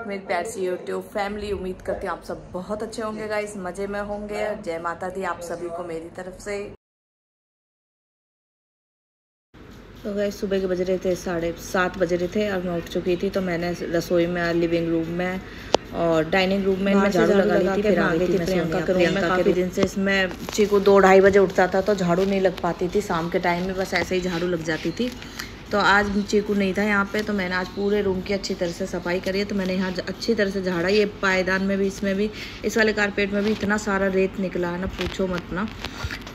मेरी प्यार सी YouTube family. उम्मीद करती हूँ आप सब बहुत अच्छे होंगे गाइस, मज़े में होंगे। जय माता दी आप सभी को मेरी तरफ से। तो गाइस सुबह के बज रहे थे 7:30 बज रहे थे और मैं उठ चुकी थी। तो मैंने रसोई में, लिविंग रूम में और डाइनिंग रूम में मैं झाड़ू लगा ली थी। फिर आ गई थी प्रियंका के रूम में। काफ़ी दिन से इसमें चीकू 2-2:30 बजे उठता था तो झाड़ू नहीं लग पाती थी। शाम के टाइम में बस ऐसे ही झाड़ू लग जाती थी। तो आज चीकू नहीं था यहाँ पे, तो मैंने आज पूरे रूम की अच्छी तरह से सफाई करी है। तो मैंने यहाँ अच्छी तरह से झाड़ा। ये पायदान में भी, इसमें भी, इस वाले कारपेट में भी इतना सारा रेत निकला है ना, पूछो मत ना।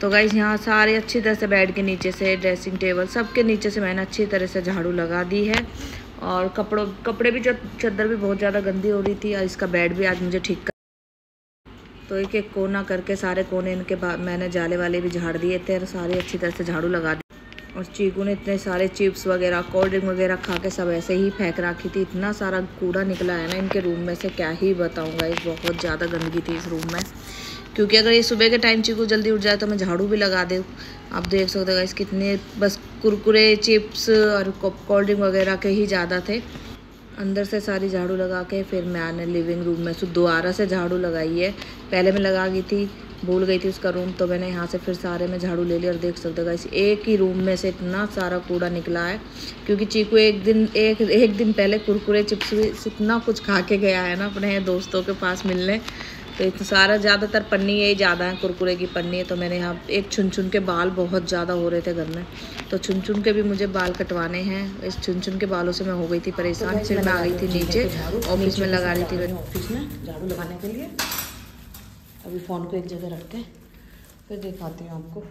तो गाइस यहाँ सारे अच्छी तरह से बेड के नीचे से, ड्रेसिंग टेबल, सब के नीचे से मैंने अच्छी तरह से झाड़ू लगा दी है। और कपड़े भी, चादर भी बहुत ज़्यादा गंदी हो रही थी और इसका बेड भी आज मुझे ठीक कर। तो एक एक कोना करके सारे कोने इनके बाद मैंने जाले वाले भी झाड़ दिए थे और सारे अच्छी तरह से झाड़ू लगा दी। और चीकू ने इतने सारे चिप्स वगैरह, कोल्ड ड्रिंक वगैरह खा के सब ऐसे ही फेंक रखी थी। इतना सारा कूड़ा निकला है ना इनके रूम में से, क्या ही बताऊँगा। इस बहुत ज़्यादा गंदगी थी इस रूम में। क्योंकि अगर ये सुबह के टाइम चीकू जल्दी उठ जाए तो मैं झाड़ू भी लगा दूँ। आप देख सकते हो गाइस कितने बस कुरकुरे, चिप्स और कोल्ड ड्रिंक वगैरह के ही ज़्यादा थे। अंदर से सारी झाड़ू लगा के फिर मैंने लिविंग रूम में से दोबारा से झाड़ू लगाई है। पहले मैं लगा गई थी, भूल गई थी उसका रूम, तो मैंने यहाँ से फिर सारे में झाड़ू ले लिया। और देख सकते हो गाइस एक ही रूम में से इतना सारा कूड़ा निकला है। क्योंकि चीकू एक दिन पहले कुरकुरे, चिप्स भी इतना कुछ खा के गया है ना अपने दोस्तों के पास मिलने। तो इतना सारा, ज़्यादातर पन्नी यही ज़्यादा है, कुरकुरे की पन्नी है। तो मैंने यहाँ एक चुन के बाल बहुत ज़्यादा हो रहे थे घर में, तो चुन के भी मुझे बाल कटवाने हैं। इस चुन के बालों से मैं हो गई थी परेशान। फिर मैं आ गई थी नीचे, ऑफिस में लगा रही थी ऑफिस में झाड़ू लगाने के लिए। अभी फ़ोन को एक जगह रख के फिर दिखाती हूँ आपको।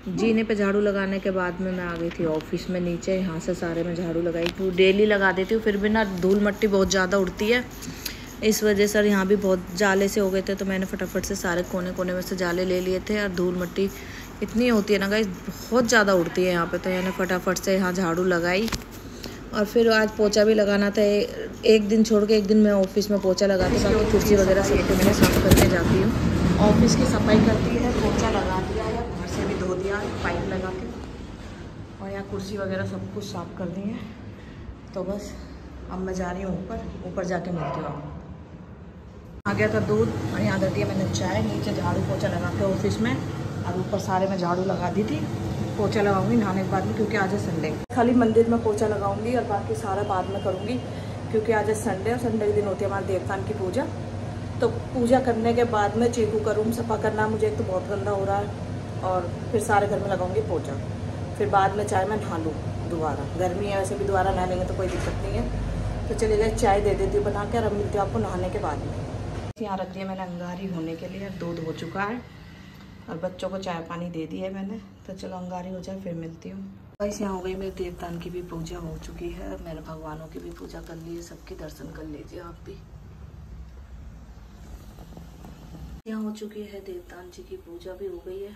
जीने पे झाड़ू लगाने के बाद में मैं आ गई थी ऑफिस में नीचे। यहाँ से सारे में झाड़ू लगाई थी, डेली लगा देती हूँ। फिर भी ना धूल मट्टी बहुत ज़्यादा उड़ती है, इस वजह से यहाँ भी बहुत जाले से हो गए थे। तो मैंने फटाफट से सारे कोने कोने में से जाले ले लिए थे। और धूल मट्टी इतनी होती है ना गाइस, बहुत ज़्यादा उड़ती है यहाँ पे। तो मैंने फटाफट से यहाँ झाड़ू लगाई। और फिर आज पोछा भी लगाना था। एक दिन छोड़ के एक दिन मैं ऑफिस में पोछा लगाती हूँ। बाकी कुर्सी वगैरह सब कुछ मैं साफ करके जाती हूँ। ऑफिस की सफाई करती है, पोछा लगा दिया है, घर से भी धो दिया पाइप लगा के। और यहाँ कुर्सी वगैरह सब कुछ साफ कर दी है। तो बस अब मैं जा रही हूँ ऊपर जाके मिलती हूँ आपको। आ गया था दूध और यहाँ दे दिया मैंने चाय। नीचे झाड़ू पोछा लगा के ऑफिस में, और ऊपर सारे में झाड़ू लगा दी थी। पोछा लगाऊंगी नहाने के बाद में, क्योंकि आज है संडे। खाली मंदिर में पोछा लगाऊंगी और बाकी सारा बाद में करूंगी, क्योंकि आज है संडे और संडे के दिन होती है हमारे देवतान की पूजा। तो पूजा करने के बाद में चीकू का रूम सफ़ा करना, मुझे एक तो बहुत गंदा हो रहा है, और फिर सारे घर में लगाऊंगी पोछा। फिर बाद में चाय में नहा लूँ दोबारा। गर्मी है वैसे भी, दोबारा नहा लेंगे तो कोई दिक्कत नहीं है। तो चलिए गाइस चाय दे देती हूँ बना के, और अब मिलती हूँ आपको नहाने के बाद में। यहाँ रख दिया मैंने अंगारी होने के लिए, दूध हो चुका है और बच्चों को चाय पानी दे दिया है मैंने। तो चलो अंगारी हो जाए फिर मिलती हूँ। बस यहाँ हो गई मेरे देवतान की भी पूजा हो चुकी है। मैंने भगवानों की भी पूजा कर ली है, सबके दर्शन कर लीजिए आप भी। यहाँ हो चुकी है देवतान जी की पूजा भी हो गई है,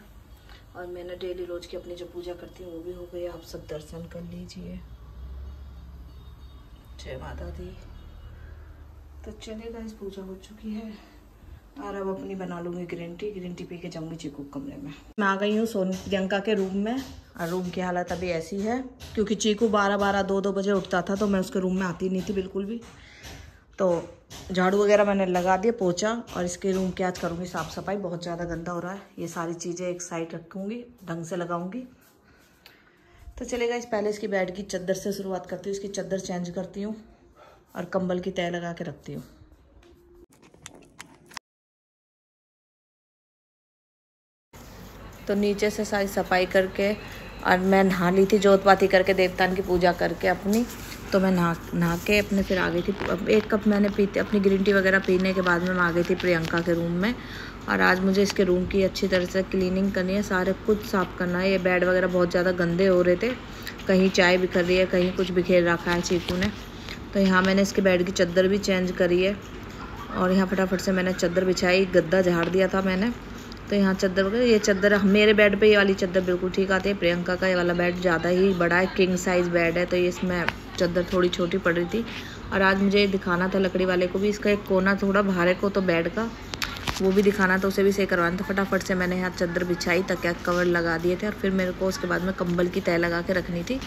और मैंने डेली रोज की अपनी जो पूजा करती हूँ वो भी हो गई है। आप सब दर्शन कर लीजिए। जय माता दी। तो चलिएगा, इस पूजा हो चुकी है और अब अपनी बना लूँगी ग्रीन टी पी के जाऊँगी चीकू कमरे में। मैं आ गई हूँ प्रियंका के रूम में, और रूम की हालत अभी ऐसी है क्योंकि चीकू 12-12, 2-2 बजे उठता था तो मैं उसके रूम में आती नहीं थी बिल्कुल भी। तो झाड़ू वगैरह मैंने लगा दिया, पोछा, और इसके रूम की आज करूँगी साफ़ सफाई। बहुत ज़्यादा गंदा हो रहा है। ये सारी चीज़ें एक साइड रखूँगी, ढंग से लगाऊँगी। तो चलेगा, इस पहले इसकी बेड की चादर से शुरुआत करती हूँ। इसकी चादर चेंज करती हूँ और कंबल की तह लगा के रखती हूँ। तो नीचे से सारी सफाई करके, और मैं नहा ली थी जोत बाती करके, देवतान की पूजा करके अपनी। तो मैं नहा के अपने फिर आ गई थी। अब 1 कप मैंने पीते अपनी ग्रीन टी वगैरह पीने के बाद में मैं आ गई थी प्रियंका के रूम में। और आज मुझे इसके रूम की अच्छी तरह से क्लीनिंग करनी है, सारे कुछ साफ़ करना है। ये बेड वगैरह बहुत ज़्यादा गंदे हो रहे थे, कहीं चाय बिखर रही है, कहीं कुछ बिखेर रखा है चीकू ने। तो यहाँ मैंने इसके बेड की चादर भी चेंज करी है, और यहाँ फटाफट से मैंने चादर बिछाई, गद्दा झाड़ दिया था मैंने। तो यहाँ चादर वगैरह, ये चादर मेरे बेड पे ये वाली चादर बिल्कुल ठीक आती है। प्रियंका का ये वाला बेड ज़्यादा ही बड़ा है, किंग साइज़ बेड है, तो ये इसमें चादर थोड़ी छोटी पड़ रही थी। और आज मुझे दिखाना था लकड़ी वाले को भी, इसका एक कोना थोड़ा भारे को तो बेड का वो भी दिखाना था, उसे भी सही करवाना था। फटाफट से मैंने यहाँ चादर बिछाई, तकिया कवर लगा दिए थे, और फिर मेरे को उसके बाद में कंबल की तह लगा के रखनी थी।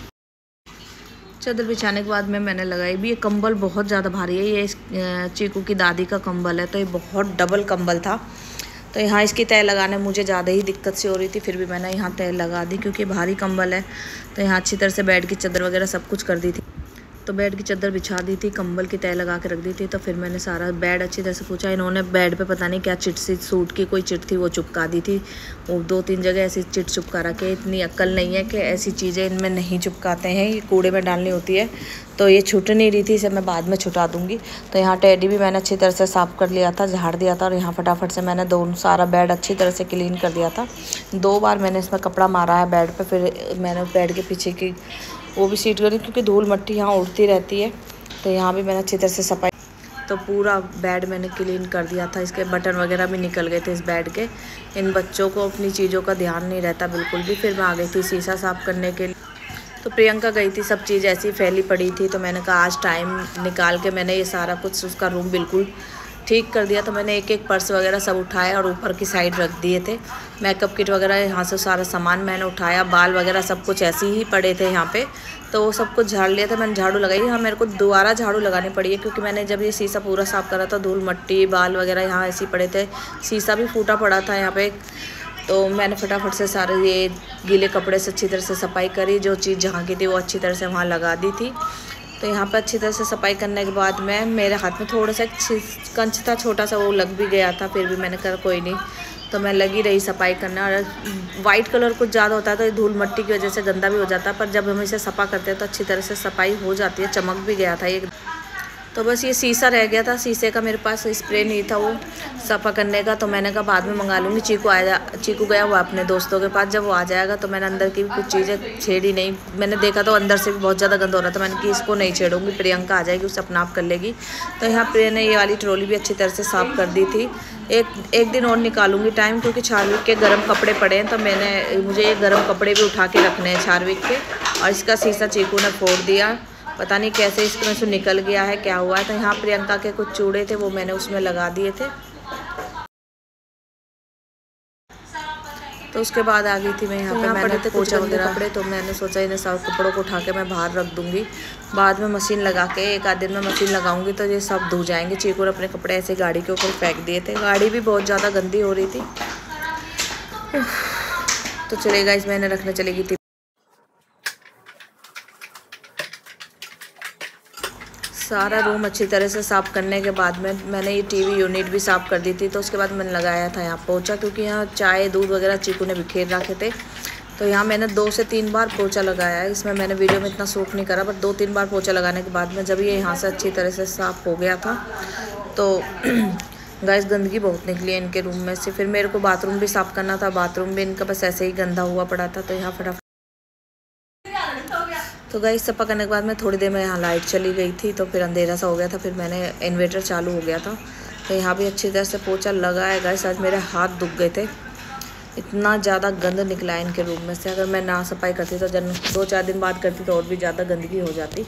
चादर बिछाने के बाद में मैंने लगाई भी। ये कंबल बहुत ज़्यादा भारी है, ये चीकू की दादी का कंबल है, तो ये बहुत डबल कंबल था। तो यहाँ इसकी तय लगाने मुझे ज़्यादा ही दिक्कत सी हो रही थी, फिर भी मैंने यहाँ तय लगा दी क्योंकि भारी कंबल है। तो यहाँ अच्छी तरह से बेड की चादर वगैरह सब कुछ कर दी थी। तो बेड की चादर बिछा दी थी, कंबल की तय लगा के रख दी थी। तो फिर मैंने सारा बेड अच्छी तरह से पूछा। इन्होंने बेड पे पता नहीं क्या चिट सी सूट की कोई चिट थी वो चिपका दी थी। वो 2-3 जगह ऐसी चिट चिपका रखे। इतनी अक्ल नहीं है कि ऐसी चीज़ें इनमें नहीं चिपकाते हैं, ये कूड़े में डालनी होती है। तो ये छूट नहीं रही थी, इसे मैं बाद में छुटा दूँगी। तो यहाँ टेडी भी मैंने अच्छी तरह से साफ़ कर लिया था, झाड़ दिया था। और यहाँ फटाफट से मैंने सारा बेड अच्छी तरह से क्लीन कर दिया था। 2 बार मैंने इसमें कपड़ा मारा है बेड पर। फिर मैंने बेड के पीछे की वो भी सीट करी क्योंकि धूल मिट्टी यहाँ उड़ती रहती है। तो यहाँ भी मैंने अच्छी तरह से सफाई। तो पूरा बेड मैंने क्लीन कर दिया था। इसके बटन वगैरह भी निकल गए थे इस बेड के। इन बच्चों को अपनी चीज़ों का ध्यान नहीं रहता बिल्कुल भी। फिर मैं आ गई थी शीशा साफ़ करने के लिए। तो प्रियंका गई थी, सब चीज़ ऐसी फैली पड़ी थी। तो मैंने कहा आज टाइम निकाल के मैंने ये सारा कुछ उसका रूम बिल्कुल ठीक कर दिया। तो मैंने एक पर्स वगैरह सब उठाया और ऊपर की साइड रख दिए थे। मेकअप किट वगैरह यहाँ से सारा सामान मैंने उठाया। बाल वगैरह सब कुछ ऐसे ही पड़े थे यहाँ पे, तो वो सब कुछ झाड़ लिया था। मैंने झाड़ू लगाई। हाँ, मेरे को दोबारा झाड़ू लगानी पड़ी है क्योंकि मैंने जब ये शीशा पूरा साफ़ करा था, धूल मिट्टी बाल वगैरह यहाँ ऐसे ही पड़े थे। शीशा भी फूटा पड़ा था यहाँ पे। तो मैंने फटाफट से सारे ये गीले कपड़े से अच्छी तरह से सफाई करी। जो चीज़ जहाँ की थी वो अच्छी तरह से वहाँ लगा दी थी। तो यहाँ पर अच्छी तरह से सफाई करने के बाद में मेरे हाथ में थोड़ा सा कंच था, छोटा सा, वो लग भी गया था। फिर भी मैंने कहा कोई नहीं, तो मैं लगी रही सफाई करना। और वाइट कलर कुछ ज़्यादा होता है तो धूल मिट्टी की वजह से गंदा भी हो जाता है, पर जब हम इसे सफा करते हैं तो अच्छी तरह से सफाई हो जाती है। चमक भी गया था एक। तो बस ये शीशा रह गया था, शीशे का मेरे पास स्प्रे नहीं था वो सफ़ा करने का। तो मैंने कहा बाद में मंगा लूँगी। चीकू गया हुआ अपने दोस्तों के पास, जब वो आ जाएगा। तो मैंने अंदर की भी कुछ चीज़ें छेड़ी नहीं। मैंने देखा तो अंदर से भी बहुत ज़्यादा गंदा हो रहा था। मैंने कि इसको नहीं छेड़ूंगी, प्रियंका आ जाएगी उसे अपना आप कर लेगी। तो यहाँ प्रिया ने ये वाली ट्रॉली भी अच्छी तरह से साफ़ कर दी थी। एक दिन और निकालूंगी टाइम क्योंकि चारविक के गर्म कपड़े पड़े हैं। तो मुझे ये गर्म कपड़े भी उठा के रखने हैं चारविक के। और इसका शीशा चीकू ने फोड़ दिया, पता नहीं कैसे इसमें से निकल गया है, क्या हुआ है। तो यहाँ प्रियंका के कुछ चूड़े थे वो मैंने उसमें लगा दिए थे। तो उसके बाद आ गई थी मैं यहाँ पे। मैंने पोछा वगैरह कपड़े, तो मैंने सोचा इन्हें सब कपड़ों को उठा के मैं बाहर रख दूँगी। बाद में मशीन लगा के 1 आध दिन में मशीन लगाऊंगी तो ये सब धो जाएंगे। चीकू ने अपने कपड़े ऐसे गाड़ी के ऊपर फेंक दिए थे। गाड़ी भी बहुत ज़्यादा गंदी हो रही थी। तो चलेगा इस मैंने रखने चलेगी थी। सारा रूम अच्छी तरह से साफ़ करने के बाद में मैंने ये टीवी यूनिट भी साफ़ कर दी थी। तो उसके बाद मैंने लगाया था यहाँ पोछा, क्योंकि यहाँ चाय दूध वगैरह चीकू ने बिखेर रखे थे। तो यहाँ मैंने 2 से 3 बार पोछा लगाया है। इसमें मैंने वीडियो में इतना शूट नहीं करा, पर 2-3 बार पोछा लगाने के बाद में जब ये यहाँ से अच्छी तरह से साफ़ हो गया था तो गाइस गंदगी बहुत निकली है इनके रूम में से। फिर मेरे को बाथरूम भी साफ़ करना था। बाथरूम भी इनका बस ऐसे ही गंदा हुआ पड़ा था। तो यहाँ फटाफट तो गाइस सफा करने के बाद में थोड़ी देर में यहाँ लाइट चली गई थी, तो फिर अंधेरा सा हो गया था। फिर मैंने इन्वर्टर चालू हो गया था। तो यहाँ भी अच्छी तरह से पोछा लगा है। गाइस आज मेरे हाथ दुख गए थे, इतना ज़्यादा गंद निकला है इनके रूम में से। अगर मैं ना सफाई करती तो 2-4 दिन बाद करती तो और भी ज़्यादा गंदगी हो जाती।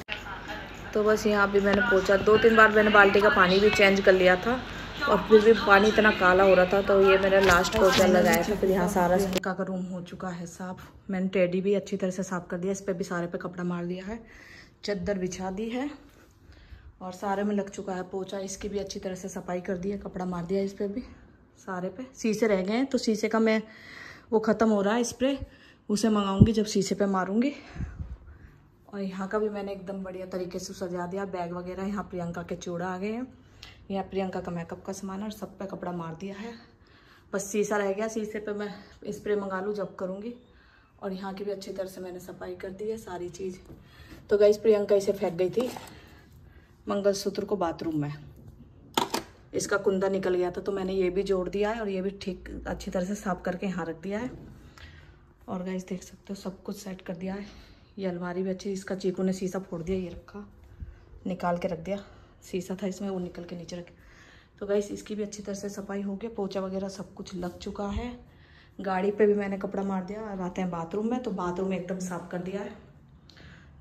तो बस यहाँ भी मैंने पोछा 2-3 बार मैंने बाल्टी का पानी भी चेंज कर लिया था, और फिर भी पानी इतना काला हो रहा था। तो ये मेरा लास्ट पोछा लगाया था। फिर यहाँ सारा प्रियंका का रूम हो चुका है साफ़। मैंने टेडी भी अच्छी तरह से साफ़ कर दिया। इस पर भी सारे पे कपड़ा मार दिया है, चादर बिछा दी है और सारे में लग चुका है पोछा। इसकी भी अच्छी तरह से सफाई कर दी है, कपड़ा मार दिया इस पर भी सारे पे। शीशे रह गए हैं तो शीशे का मैं वो ख़त्म हो रहा है स्प्रे, उसे मंगाऊंगी जब शीशे पे मारूंगी। और यहाँ का भी मैंने एकदम बढ़िया तरीके से सजा दिया। बैग वगैरह यहाँ प्रियंका के चूड़ा आ गए हैं, यहाँ प्रियंका का मेकअप का सामान और सब पे कपड़ा मार दिया है। बस शीशा रह गया, शीशे पे मैं स्प्रे मंगा लूँ जब करूँगी। और यहाँ की भी अच्छी तरह से मैंने सफाई कर दी है सारी चीज़। तो गाइस प्रियंका इसे फेंक गई थी मंगलसूत्र को बाथरूम में, इसका कुंदा निकल गया था। तो मैंने ये भी जोड़ दिया है और ये भी ठीक अच्छी तरह से साफ करके यहाँ रख दिया है। और गाइस देख सकते हो सब कुछ सेट कर दिया है। ये अलमारी भी अच्छी, इसका चीकू ने शीशा फोड़ दिया, ये रखा निकाल के रख दिया। शीशा था इसमें वो निकल के नीचे रखे। तो गाइस इसकी भी अच्छी तरह से सफाई हो गई, पोछा वगैरह सब कुछ लग चुका है। गाड़ी पे भी मैंने कपड़ा मार दिया। अब आते हैं बाथरूम में, तो बाथरूम एकदम साफ कर दिया है,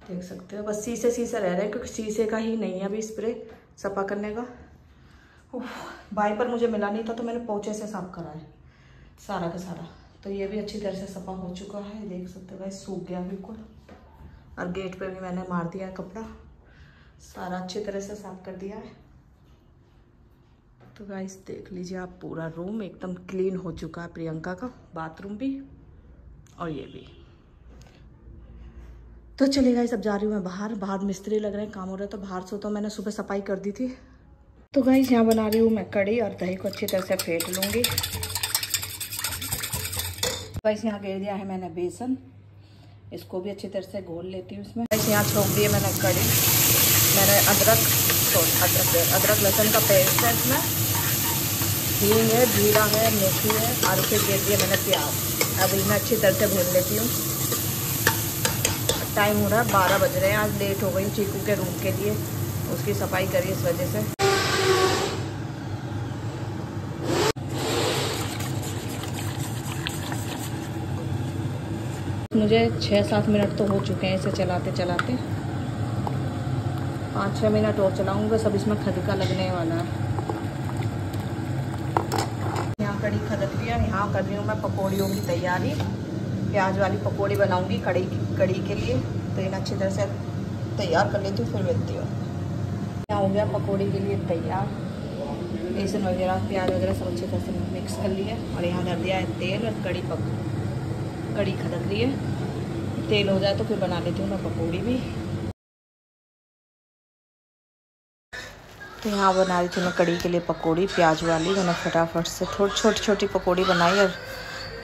देख सकते हो। बस शीशे रह रहे हैं क्योंकि शीशे का ही नहीं है अभी स्प्रे सफा करने का। वाइपर मुझे मिला नहीं था तो मैंने पोछे से साफ करा है सारा का सारा। तो ये भी अच्छी तरह से सफा हो चुका है, देख सकते हो गाइस, सूख गया बिल्कुल। और गेट पे भी मैंने मार दिया है कपड़ा, सारा अच्छी तरह से साफ कर दिया है। तो गाइस देख लीजिए आप, पूरा रूम एकदम क्लीन हो चुका है प्रियंका का, बाथरूम भी और ये भी। तो चलिए गाइस अब जा रही हूँ मैं बाहर। बाहर मिस्त्री लग रहे हैं, काम हो रहा है, तो बाहर से तो मैंने सुबह सफाई कर दी थी। तो गाइस यहाँ बना रही हूँ मैं कढ़ी, और दही को अच्छी तरह से फेंट लूँगी। गाइस यहाँ घेर दिया है मैंने बेसन, इसको भी अच्छी तरह से घोल लेती हूँ इसमें। गाइस यहाँ छोंक दिए मैंने कढ़ी, मैंने अदरक लहसुन का पेस्ट है इसमें, हींग है, जीरा है, मेथी है, और फिर घेर दिया मैंने प्याज। अब इन्हें अच्छी तरह से भून लेती हूँ। टाइम हो रहा है 12 बज रहे हैं, आज लेट हो गई चीकू के रूम के लिए, उसकी सफाई करी इस वजह से। मुझे 6-7 मिनट तो हो चुके हैं इसे चलाते चलाते, 5-6 मिनट और चलाऊंगा, सब इसमें खदका लगने वाला है। यहाँ कढ़ी खदक दिया, यहाँ कर रही हूँ मैं पकौड़ियों की तैयारी। प्याज वाली पकौड़ी बनाऊंगी कढ़ी के लिए, तो इन्हें अच्छी तरह से तैयार कर लेती हूँ, फिर मिलती हूँ। यहाँ हो गया पकौड़ी के लिए तैयार, बेसन वगैरह प्याज वगैरह सब अच्छी तरह से मिक्स कर लिया, और यहाँ धर दिया है तेल, और कढ़ी खदक रही है। तेल हो जाए तो फिर बना लेती हूँ मैं पकौड़ी भी। तो यहाँ बना रही थी मैं कढ़ी के लिए पकौड़ी प्याज वाली। मैंने फटाफट से थोड़ी छोटी छोटी पकौड़ी बनाई, और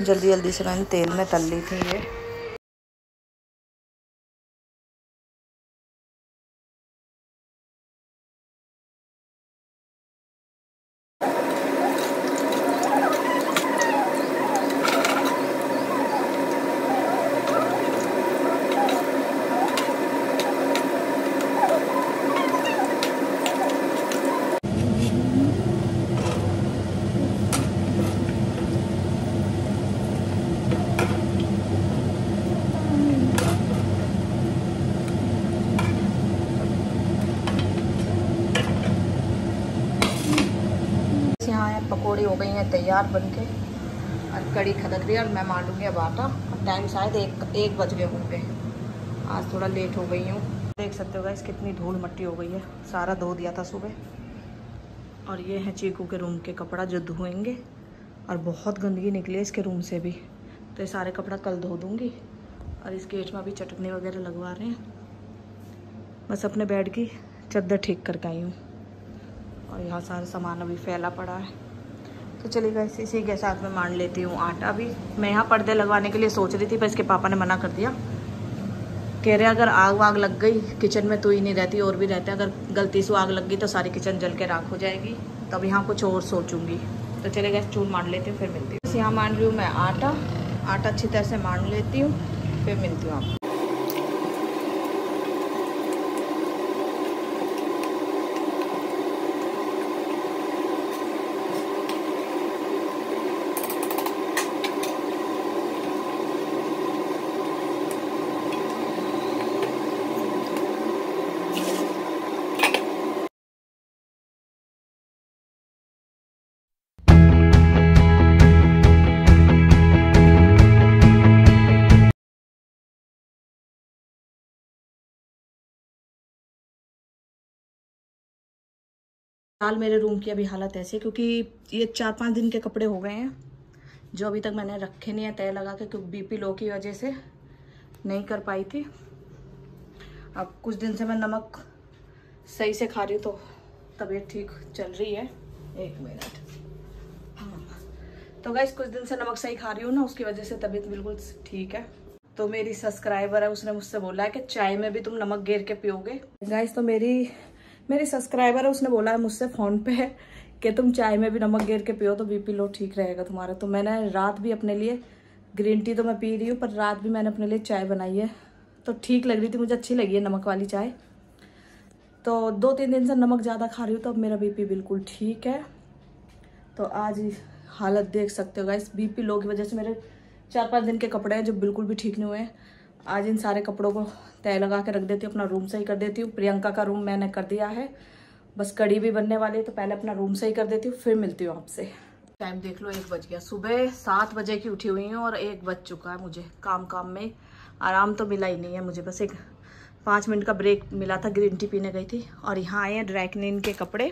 जल्दी जल्दी से मैंने तेल में तल ली थी ये। पकौड़ी हो गई हैं तैयार बनके, और कढ़ी खदक रही है, और मैं मारूंगी अब आटा। टाइम शायद एक बज गए होंगे, आज थोड़ा लेट हो गई हूँ। देख सकते हो गाइस कितनी धूल मट्टी हो गई है, सारा धो दिया था सुबह। और ये है चीकू के रूम के कपड़ा जो धोएंगे, और बहुत गंदगी निकली है इसके रूम से भी, तो ये सारे कपड़ा कल धो दूँगी। और इस गेट में भी चटनी वगैरह लगवा रहे हैं। बस अपने बेड की चद्दर ठीक करके आई हूँ, और यहाँ सारा सामान अभी फैला पड़ा है। तो चलिए गाइस इसी के साथ में मान लेती हूँ आटा भी। मैं यहाँ पर्दे लगवाने के लिए सोच रही थी, पर इसके पापा ने मना कर दिया, कह रहे अगर आग वाग लग गई किचन में तो ही नहीं रहती, और भी रहते, अगर गलती से आग लग गई तो सारी किचन जल के राख हो जाएगी, तब यहाँ कुछ और सोचूंगी। तो चलिए गाइस चून मान लेती हूँ, फिर मिलती हूँ। बस यहाँ मान रही हूँ मैं आटा अच्छी तरह से मान लेती हूँ, फिर मिलती हूँ आपको। फिलहाल मेरे रूम की अभी हालत ऐसी है, क्योंकि ये 4-5 दिन के कपड़े हो गए हैं जो अभी तक मैंने रखे नहीं है तय लगा के, क्योंकि बीपी लो की वजह से नहीं कर पाई थी। अब कुछ दिन से मैं नमक सही से खा रही हूँ, तो तबीयत ठीक चल रही है। 1 मिनट। हाँ, तो गाइस कुछ दिन से नमक सही खा रही हूँ ना, उसकी वजह से तबीयत बिल्कुल ठीक है। तो मेरी सब्सक्राइबर है, उसने मुझसे बोला है कि चाय में भी तुम नमक घेर के पियोगे। गाइस तो मेरी सब्सक्राइबर है, उसने बोला है मुझसे फ़ोन पे कि तुम चाय में भी नमक घेर के पियो तो बीपी लो ठीक रहेगा तुम्हारा। तो मैंने रात भी अपने लिए, ग्रीन टी तो मैं पी रही हूँ, पर रात भी मैंने अपने लिए चाय बनाई है, तो ठीक लग रही थी, मुझे अच्छी लगी है नमक वाली चाय। तो 2-3 दिन से नमक ज़्यादा खा रही हूँ, तो अब मेरा बीपी बिल्कुल ठीक है। तो आज हालत देख सकते हो गाइस, बीपी लो की वजह से मेरे 4-5 दिन के कपड़े हैं जो बिल्कुल भी ठीक नहीं हुए हैं। आज इन सारे कपड़ों को तय लगा के रख देती हूँ, अपना रूम सही कर देती हूँ। प्रियंका का रूम मैंने कर दिया है, बस कड़ी भी बनने वाली है, तो पहले अपना रूम सही कर देती हूँ, फिर मिलती हूँ आपसे। टाइम देख लो 1 बज गया। सुबह 7 बजे की उठी हुई हूँ, और 1 बज चुका है। मुझे काम में आराम तो मिला ही नहीं है मुझे, बस एक 5 मिनट का ब्रेक मिला था, ग्रीन टी पीने गई थी। और यहाँ आए हैं ड्राई क्लीन के कपड़े।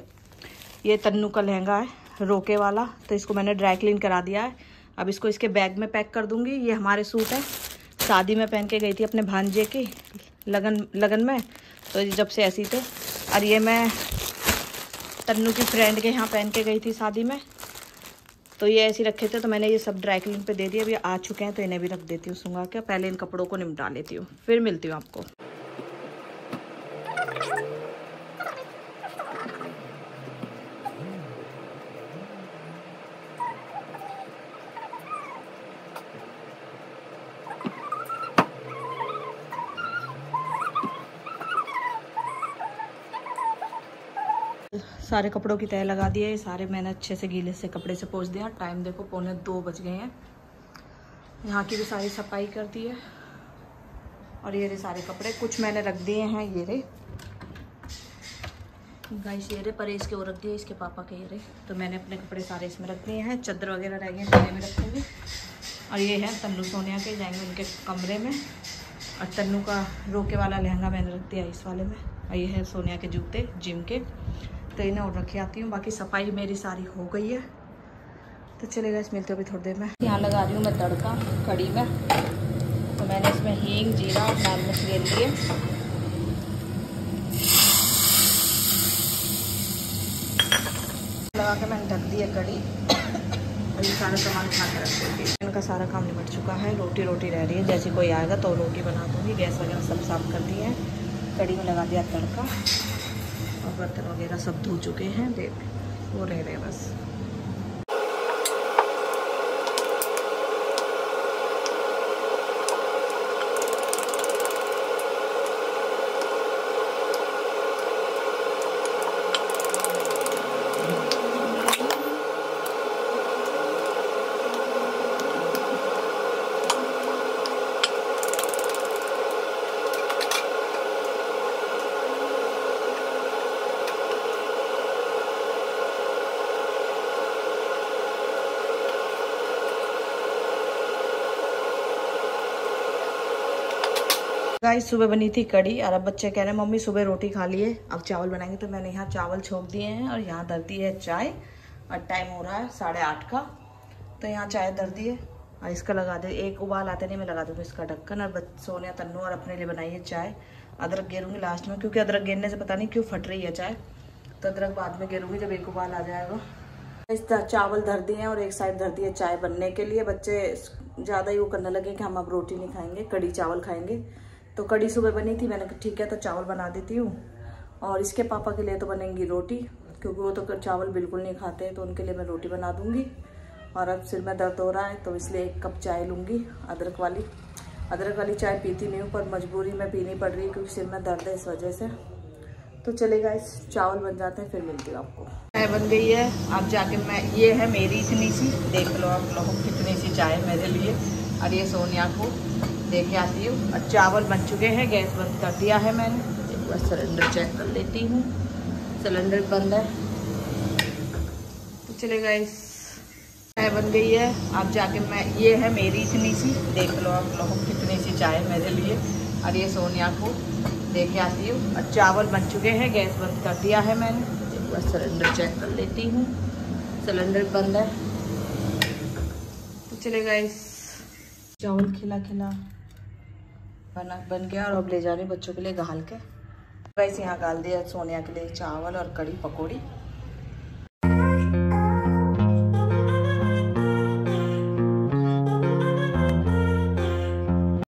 ये तन्नू का लहंगा है रोके वाला, तो इसको मैंने ड्राई क्लीन करा दिया है। अब इसको इसके बैग में पैक कर दूंगी। ये हमारे सूट है, शादी में पहन के गई थी अपने भांजे की लगन में, तो जब से ऐसी थे। और ये मैं तन्नू की फ्रेंड के यहाँ पहन के गई थी शादी में, तो ये ऐसे रखे थे, तो मैंने ये सब ड्राई क्लीन पे दे दिया। अब ये आ चुके हैं तो इन्हें भी रख देती हूँ सुंगा के। पहले इन कपड़ों को निपटा लेती हूँ, फिर मिलती हूँ आपको। सारे कपड़ों की तह लगा दिए, सारे मैंने अच्छे से गीले से कपड़े से पोंछ दिया। टाइम देखो 1:45 बज गए हैं। यहाँ की भी सारी सफाई कर दी है। और ये रे सारे कपड़े कुछ मैंने रख दिए हैं। ये रे गाइस, ये रे परेश के वो रख दिए, इसके पापा के ये रे। तो मैंने अपने कपड़े सारे इसमें रख दिए हैं। चादर वगैरह रह गए सीने में रखूँगी। और ये है तन्नू सोनिया के, जाएंगे उनके कमरे में। और तन्नू का रोके वाला लहंगा मैंने रख दिया इस वाले में। और ये है सोनिया के जूते जिम के, तो इन्हें और रखे आती हूँ। बाकी सफाई मेरी सारी हो गई है। तो चलेगा, इस मिलते अभी थोड़ी देर में। यहाँ लगा रही हूँ मैं तड़का कड़ी में। तो मैंने इसमें हींग, जीरा, लाल मिर्च ले लिए। लगा के मैंने ढक दी है कड़ी। और ये सारा सामान खा के रख दूँगी। इनका सारा काम निपट चुका है। रोटी रह रही है, जैसे कोई आएगा तो रोटी बना दूँगी। गैस वगैरह सब साफ कर दिए हैं। कड़ी में लगा दिया तड़का और बर्तन वगैरह सब धो चुके हैं। देख वो रह रहे बस। गाइस, सुबह बनी थी कड़ी और अब बच्चे कह रहे हैं मम्मी सुबह रोटी खा लिए, अब चावल बनाएंगे। तो मैंने यहाँ चावल छोंक दिए हैं और यहाँ धर दी है चाय। और टाइम हो रहा है 8:30 का। तो यहाँ चाय धर दी है और इसका लगा दे, एक उबाल आते नहीं मैं लगा दूँगी इसका ढक्कन। और सोनिया तन्नू और अपने लिए बनाई है चाय। अदरक गेरूँगी लास्ट में, क्योंकि अदरक गेरने से पता नहीं क्यों फट रही है चाय। तो अदरक बाद में गेरूँगी जब एक उबाल आ जाएगा। इस चावल धर दिए हैं और एक साइड धर दी है चाय बनने के लिए। बच्चे ज़्यादा ही वो करने लगे कि हम अब रोटी नहीं खाएंगे, कड़ी चावल खाएंगे। तो कड़ी सुबह बनी थी, मैंने कहा ठीक है तो चावल बना देती हूँ। और इसके पापा के लिए तो बनेंगी रोटी, क्योंकि वो तो चावल बिल्कुल नहीं खाते, तो उनके लिए मैं रोटी बना दूँगी। और अब सिर में दर्द हो रहा है तो इसलिए 1 कप चाय लूँगी, अदरक वाली चाय पीती नहीं हूँ, पर मजबूरी में पीनी पड़ रही है क्योंकि सिर में दर्द है इस वजह से। तो चलेगा, इस चावल बन जाते हैं फिर मिलती हूँ आपको। चाय बन गई है, अब जाके मैं, ये है मेरी इतनी सी, देख लो आप लोग कितनी सी चाय मेरे लिए। और ये सोनिया को देके आती हूँ। और चावल बन चुके हैं, गैस बंद कर दिया है मैंने। एक बार सिलेंडर चेक कर लेती हूँ, सिलेंडर बंद है। तो चलेगा, इस चाय बन गई है, अब जाके मैं, ये है मेरी इतनी सी, देख लो आप लोग कितनी सी चाय मेरे लिए। और ये सोनिया को देके आती हूँ। और चावल बन चुके हैं, गैस बंद कर दिया है मैंने। एक बार सिलेंडर चेक कर लेती हूँ, सिलेंडर बंद है। तो चलेगा, इस चावल खिला बन गया। और अब ले जा रही बच्चों के लिए घाल के। वैसे यहाँ गाल दिया सोनिया के लिए चावल और कड़ी पकौड़ी।